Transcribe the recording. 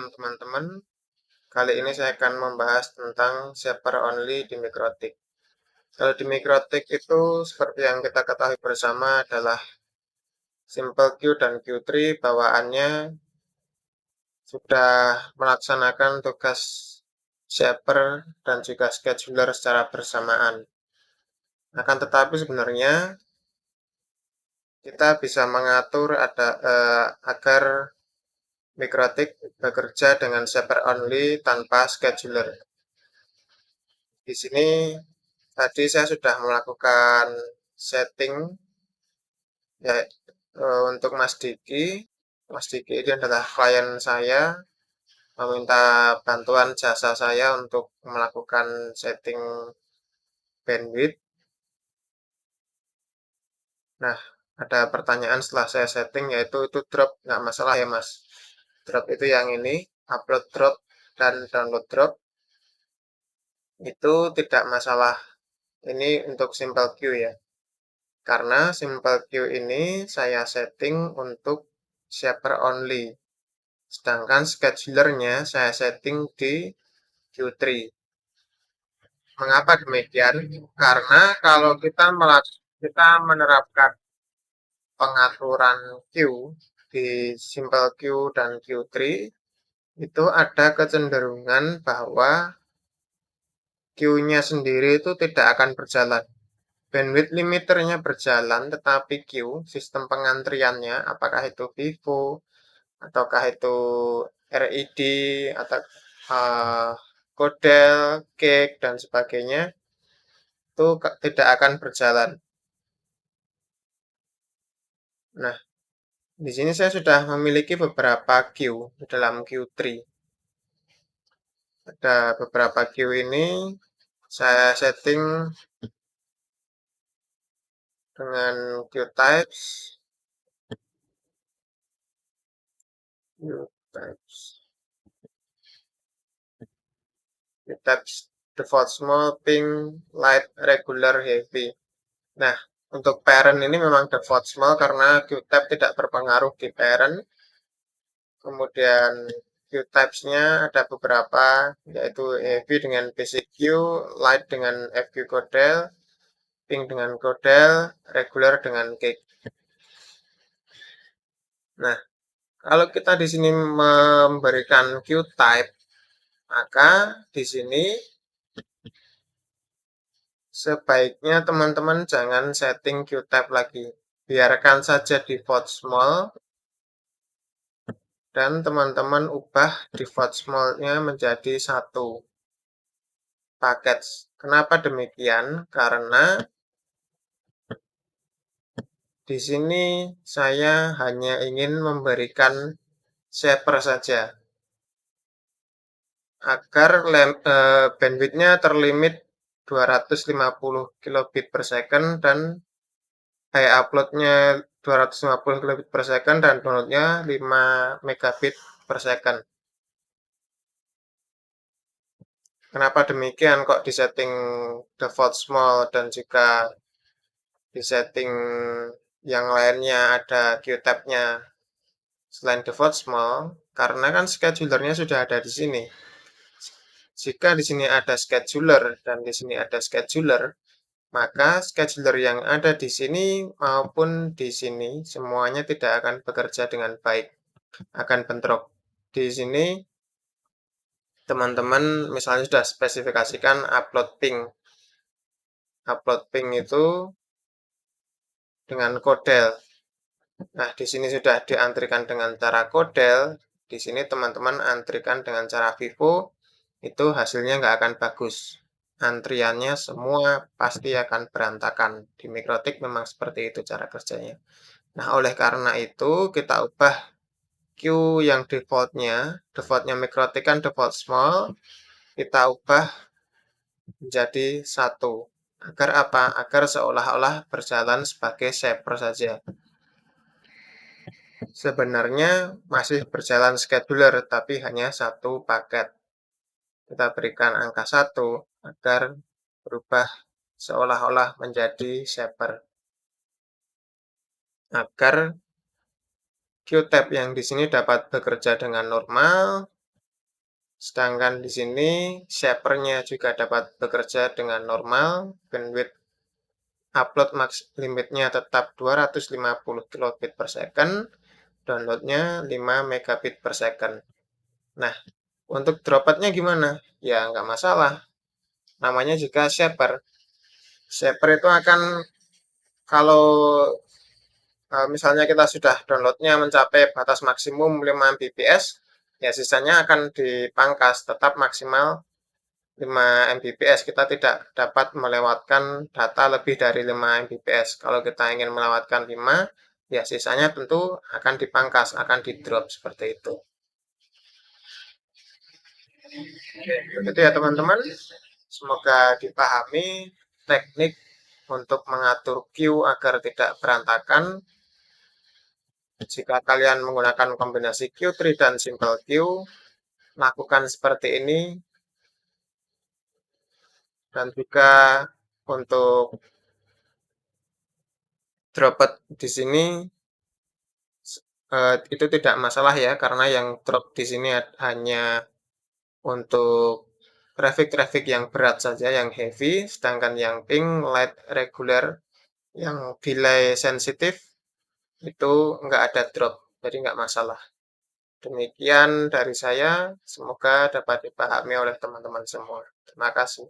malam teman-teman. Kali ini saya akan membahas tentang shaper only di Mikrotik. Kalau di Mikrotik itu seperti yang kita ketahui bersama adalah Simple Queue dan Q3 bawaannya sudah melaksanakan tugas shaper dan juga scheduler secara bersamaan. Akan tetapi sebenarnya kita bisa mengatur agar Mikrotik bekerja dengan shaper only tanpa scheduler. Di sini tadi saya sudah melakukan setting ya untuk Mas Diki. Mas Diki ini adalah klien saya, meminta bantuan jasa saya untuk melakukan setting bandwidth. Nah, ada pertanyaan setelah saya setting yaitu itu drop nggak masalah ya Mas. Drop itu yang ini, upload drop dan download drop itu tidak masalah. Ini untuk simple queue ya. Karena simple queue ini saya setting untuk shaper only. Sedangkan schedulernya saya setting di Q3. Mengapa demikian? Karena kalau kita menerapkan pengaturan queue di simple queue dan Q3, itu ada kecenderungan bahwa queue-nya sendiri itu tidak akan berjalan. Bandwidth limiternya berjalan, tetapi queue, sistem pengantriannya, apakah itu Vivo, ataukah itu RID, atau uh, Godel, Cake, dan sebagainya, itu tidak akan berjalan. Nah, di sini saya sudah memiliki beberapa queue di dalam Q3. Ada beberapa queue ini saya setting dengan queue types. Queue types. Queue types default small, pink, light, regular, heavy. Nah, untuk parent ini memang default small karena queue type tidak berpengaruh di parent. Kemudian queue types-nya ada beberapa, yaitu heavy dengan basic queue, light dengan FQ Godel, pink dengan Godel, regular dengan cake. Nah, kalau kita di sini memberikan queue type, maka di sini sebaiknya teman-teman jangan setting queue type lagi. Biarkan saja default small dan teman-teman ubah default small-nya menjadi 1 paket. Kenapa demikian? Karena di sini saya hanya ingin memberikan shaper saja agar bandwidth-nya terlimit 250 kilobit per second dan upload-nya 250 kilobit per second dan download-nya 5 megabit per second. Kenapa demikian kok disetting default small dan juga disetting yang lainnya ada Qtab-nya selain default small? Karena kan schedulernya sudah ada di sini. Jika di sini ada scheduler dan di sini ada scheduler, maka scheduler yang ada di sini maupun di sini semuanya tidak akan bekerja dengan baik, akan bentrok. Di sini teman-teman misalnya sudah spesifikasikan upload ping. Upload ping itu dengan Godel. Nah, di sini sudah diantrikan dengan cara Godel. Di sini teman-teman antrikan dengan cara Vivo, itu hasilnya nggak akan bagus. Antriannya semua pasti akan berantakan. Di Mikrotik memang seperti itu cara kerjanya. Nah, oleh karena itu kita ubah queue yang defaultnya Mikrotik kan default small, kita ubah menjadi 1. Agar apa? Agar seolah-olah berjalan sebagai shaper saja. Sebenarnya masih berjalan scheduler, tapi hanya 1 paket. Kita berikan angka 1 agar berubah seolah-olah menjadi shaper. Agar Qtab yang di sini dapat bekerja dengan normal Sedangkan di sini shaper-nya juga dapat bekerja dengan normal, bandwidth upload max limitnya tetap 250 kilobit per second, downloadnya 5 megabit per second. Nah, untuk dropletnya gimana? Ya, nggak masalah. Namanya juga shaper. Shaper itu akan, kalau misalnya kita sudah downloadnya mencapai batas maksimum 5 Mbps, ya sisanya akan dipangkas, tetap maksimal 5 Mbps. Kita tidak dapat melewatkan data lebih dari 5 Mbps. Kalau kita ingin melewatkan 5, ya sisanya tentu akan dipangkas, akan di-drop seperti itu. Oke, begitu ya teman-teman. Semoga dipahami teknik untuk mengatur queue agar tidak berantakan. Jika kalian menggunakan kombinasi Q3 dan simple queue, lakukan seperti ini. Dan juga untuk droplet di sini itu tidak masalah ya, karena yang drop di sini hanya untuk traffic-traffic yang berat saja, yang heavy, sedangkan yang ping, light, regular, yang delay sensitif itu nggak ada drop, jadi nggak masalah. Demikian dari saya, semoga dapat dipahami oleh teman-teman semua. Terima kasih.